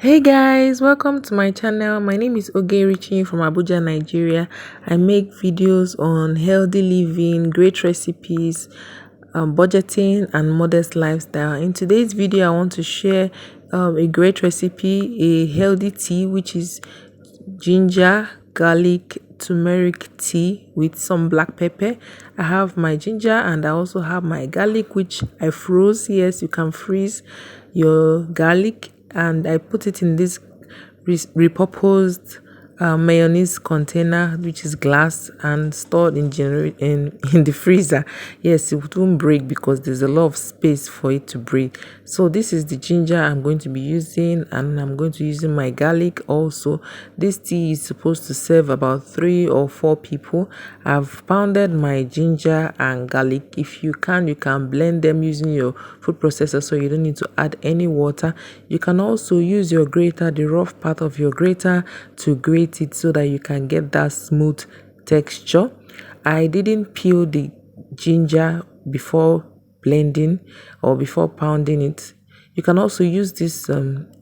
Hey guys, welcome to my channel. My name is Oge reaching you from Abuja, Nigeria. I make videos on healthy living, great recipes, budgeting and modest lifestyle. In today's video, I want to share a great recipe, a healthy tea, which is ginger, garlic, turmeric tea with some black pepper. I have my ginger and I also have my garlic, which I froze. Yes, you can freeze your garlic, and I put it in this repurposed mayonnaise container, which is glass and stored in the freezer. Yes, it won't break because there's a lot of space for it to break. So this is the ginger I'm going to be using, and I'm going to be using my garlic also. This tea is supposed to serve about 3 or 4 people. I've pounded my ginger and garlic. If you can blend them using your food processor, so you don't need to add any water. You can also use your grater, the rough part of your grater, to grate it so that you can get that smooth texture. I didn't peel the ginger before blending or before pounding it. You can also use this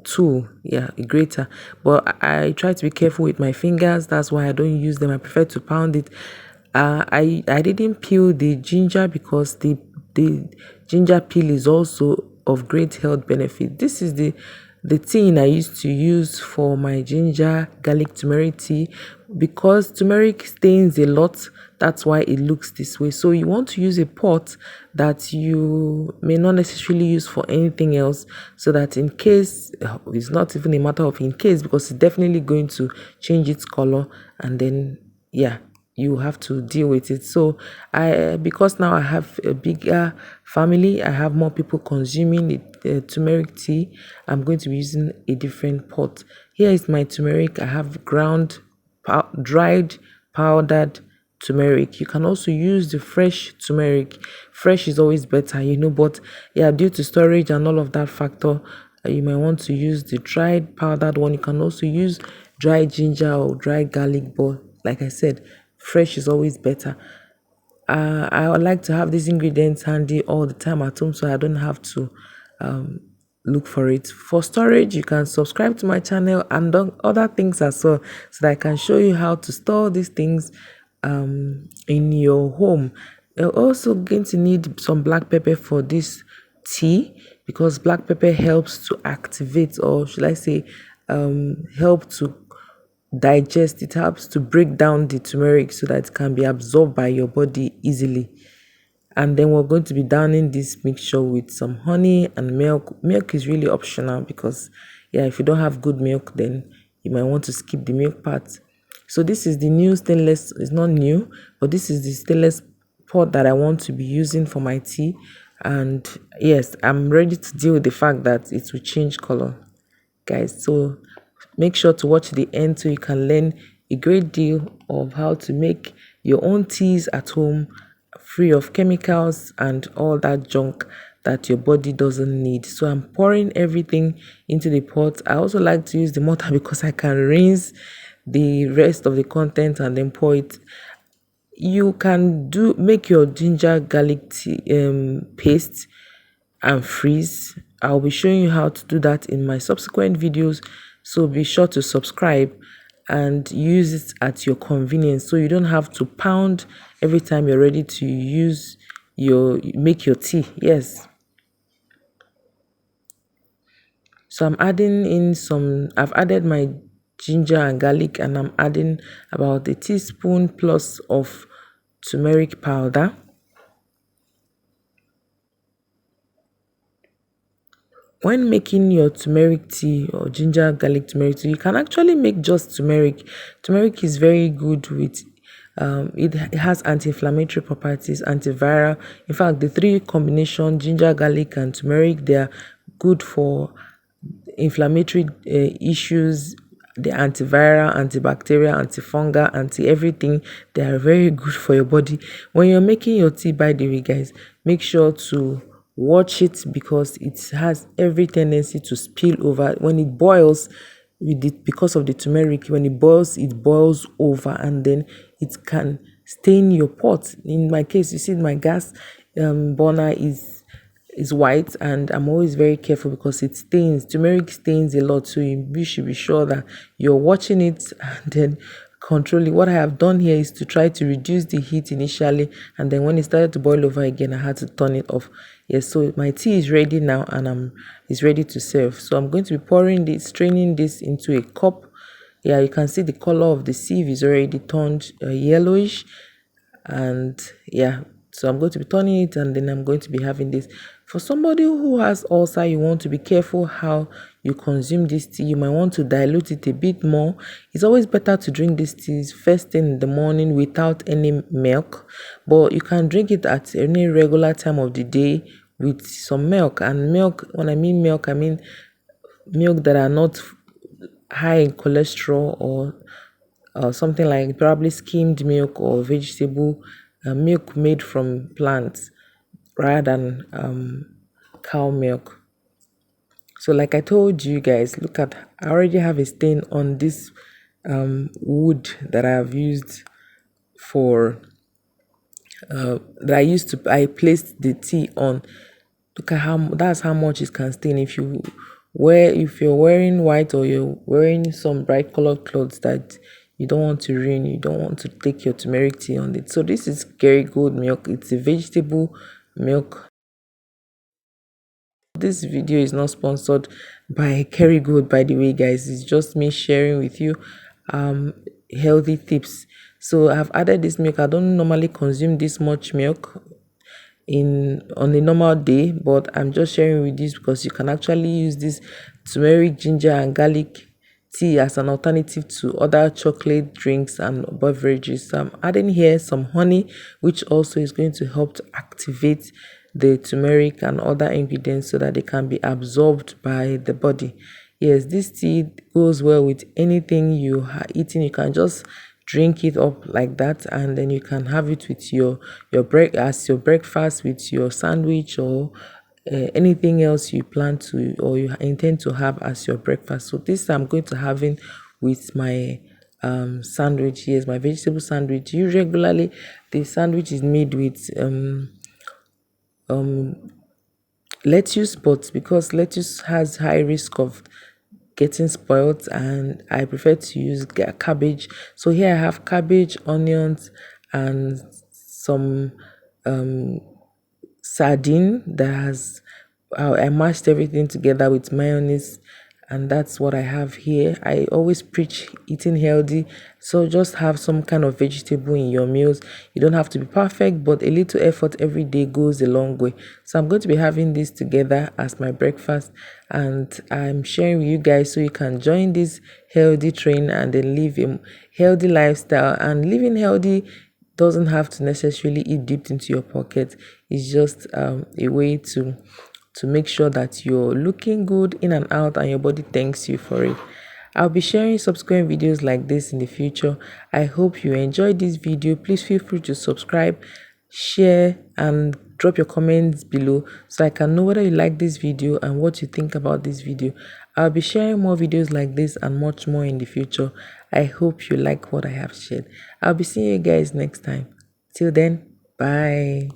tool, a grater, but I try to be careful with my fingers. That's why I don't use them. I prefer to pound it. I didn't peel the ginger because the ginger peel is also of great health benefit. This is the tin I used to use for my ginger garlic turmeric tea. Because turmeric stains a lot, that's why it looks this way. So you want to use a pot that you may not necessarily use for anything else, so that in case, it's not even a matter of in case, because it's definitely going to change its color, and then you have to deal with it. So because now I have a bigger family, I have more people consuming the turmeric tea, I'm going to be using a different pot. Here is my turmeric. I have dried powdered turmeric. You can also use the fresh turmeric. Fresh is always better, but due to storage and all of that factor, you might want to use the dried powdered one. You can also use dried ginger or dried garlic, but like I said, fresh is always better. I would like to have these ingredients handy all the time at home, so I don't have to look for it. For storage, you can subscribe to my channel and other things as well, so that I can show you how to store these things in your home. You're also going to need some black pepper for this tea, because black pepper helps to activate, or should I say help to digest. It helps to break down the turmeric so that it can be absorbed by your body easily. And then we're going to be downing this mixture with some honey and milk. Milk is really optional, because if you don't have good milk, then you might want to skip the milk part. So this is the new stainless, it's not new, but this is the stainless pot that I want to be using for my tea. And yes, I'm ready to deal with the fact that it will change color, guys. So make sure to watch the end so you can learn a great deal of how to make your own teas at home, free of chemicals and all that junk that your body doesn't need. So I'm pouring everything into the pot. I also like to use the mortar because I can rinse the rest of the content and then pour it. You can make your ginger garlic tea paste and freeze. I'll be showing you how to do that in my subsequent videos, so be sure to subscribe and use it at your convenience, so you don't have to pound every time you're ready to make your tea. Yes, so I've added my ginger and garlic, and I'm adding about a teaspoon plus of turmeric powder. When making your turmeric tea or ginger garlic turmeric tea, you can actually make just turmeric. Turmeric is very good with it has anti-inflammatory properties, antiviral. In fact, the 3 combination, ginger, garlic and turmeric, they are good for inflammatory issues. The antiviral, antibacterial, antifungal, anti-everything. They are very good for your body. When you're making your tea, by the way, guys, make sure to watch it, because it has every tendency to spill over when it boils. Because of the turmeric, when it boils over, and then it can stain your pot. In my case, you see my gas burner is is white, and I'm always very careful because it stains. Turmeric stains a lot, so you should be sure that you're watching it and then controlling. What I have done here is to try to reduce the heat initially, and then when it started to boil over again, I had to turn it off. Yes, so my tea is ready now, and it's ready to serve. So I'm going to be pouring this, straining this into a cup. Yeah, you can see the color of the sieve is already turned yellowish, and yeah, so I'm going to be turning it, and then I'm going to be having this. For somebody who has ulcer, you want to be careful how you consume this tea. You might want to dilute it a bit more. It's always better to drink this tea first thing in the morning without any milk, but you can drink it at any regular time of the day with some milk. And milk, when I mean milk, I mean milk that are not high in cholesterol, or something like probably skimmed milk or vegetable milk made from plants rather than cow milk. So like I told you guys, look at, I already have a stain on this wood that I've used for I placed the tea on. Look at how, that's how much it can stain. If you're wearing white, or you're wearing some bright colored clothes that you don't want to ruin, you don't want to take your turmeric tea on it. So this is Kerrygold milk. It's a vegetable milk. This video is not sponsored by Kerrygold, by the way, guys. It's just me sharing with you healthy tips. So I've added this milk. I don't normally consume this much milk on a normal day, but I'm just sharing with this because you can actually use this turmeric, ginger, and garlic tea as an alternative to other chocolate drinks and beverages. So I'm adding here some honey, which also is going to help to activate the turmeric and other ingredients so that they can be absorbed by the body. Yes, this tea goes well with anything you are eating. You can just drink it up like that, and then you can have it with your as your breakfast, with your sandwich, or anything else you plan to or you intend to have as your breakfast. So this I'm going to having with my sandwich. Yes, my vegetable sandwich. Regularly the sandwich is made with lettuce, but because lettuce has high risk of getting spoiled, and I prefer to use cabbage. So here I have cabbage, onions, and some sardine that has I mashed everything together with mayonnaise, and that's what I have here. I always preach eating healthy, so just have some kind of vegetable in your meals. You don't have to be perfect, but a little effort every day goes a long way. So I'm going to be having this together as my breakfast, and I'm sharing with you guys so you can join this healthy train and then live a healthy lifestyle. And living healthy doesn't have to necessarily eat deep into your pocket. It's just a way to make sure that you're looking good in and out, and your body thanks you for it. I'll be sharing subsequent videos like this in the future. I hope you enjoyed this video. Please feel free to subscribe, share, and drop your comments below so I can know whether you like this video and what you think about this video. I'll be sharing more videos like this and much more in the future. I hope you like what I have shared. I'll be seeing you guys next time. Till then, bye.